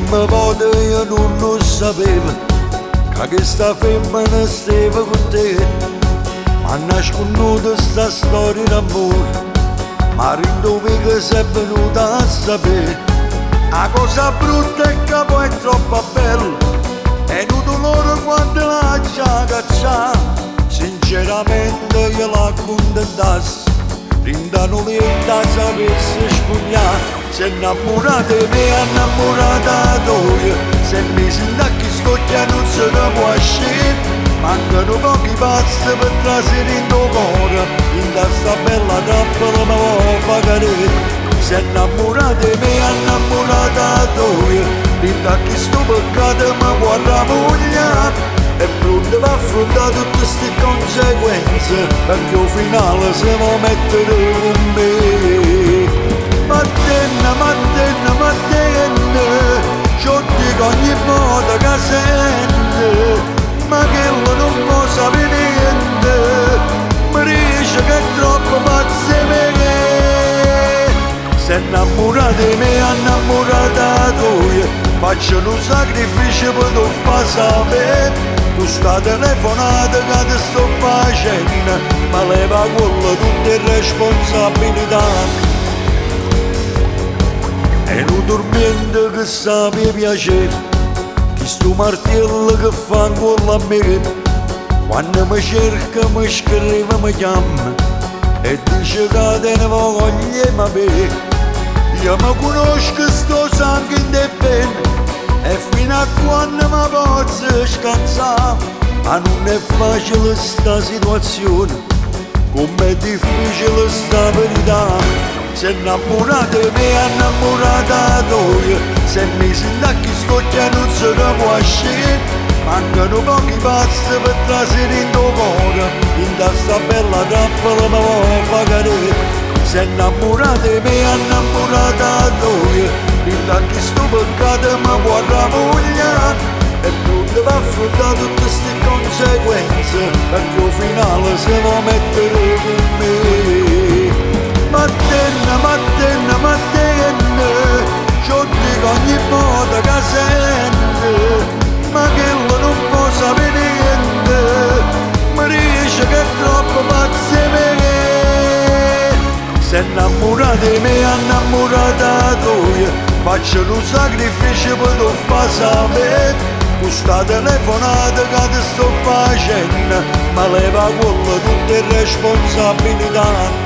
prima volta io non lo sapevo che questa femmina stava con te. Ma nasconduto sta storia d'amore, ma dove che sei venuta a sapere. La cosa brutta è che poi è troppo bella, è un dolore quando la già caccia. Sinceramente io la contentassi, rindano lieta sapesse spugnare. Si è innamorata di me, è innamorata tua, se mi sento che sto che non se ne può uscire. Mancano pochi passi per trasire in tuo cuore, in questa bella trappola mi vuoi far cadere. Si è innamorata di me, è innamorata tua, rindà che sto peccato mi vuoi ramogliare. È pronta per affrontare tutte queste conseguenze, perché al finale si può mettere con me. Mattina, mattina, mattina, io dico ogni volta che sente, ma che non può sapere niente, mi dice che è troppo pazza per me. Se è innamorata di me, è innamorata tua, faccio un sacrificio per non far sapere. Tu sta telefonata che ti sto facendo, ma leva quello tutte le responsabilità. È un dormiente che sa per piacere, che sto martello che fa ancora a me. Quando mi cerca, mi scrive, mi chiama e dice che te ne voglio ma bene. Io mi conosco, sto sangue in te bene, e fino a quando mi posso scansare. Ma non è facile sta situazione, com'è difficile sta verità. Si è innamorata di me, è innamorata tua, se mi sento che sto che non se ne può uscire. Mancano pochi passi per trasire in tuo cuore, in questa bella trappola mi vuoi far cadere. Si è innamorata di me, è innamorata tua, rindà che sto peccato mi vuoi ramogliare. È pronta per affrontare tutte queste conseguenze, perché al finale si può mettere con me. Mattina, mattina, mattina, io dico ogni volta che sente, ma che non può sapere niente, mi dice che è troppo pazza per me. Se è innamorata di me, è innamorata tua, faccio un sacrificio per non far sapere. Tu sta telefonata che ti sto facendo, ma leva quello tutte le responsabilità.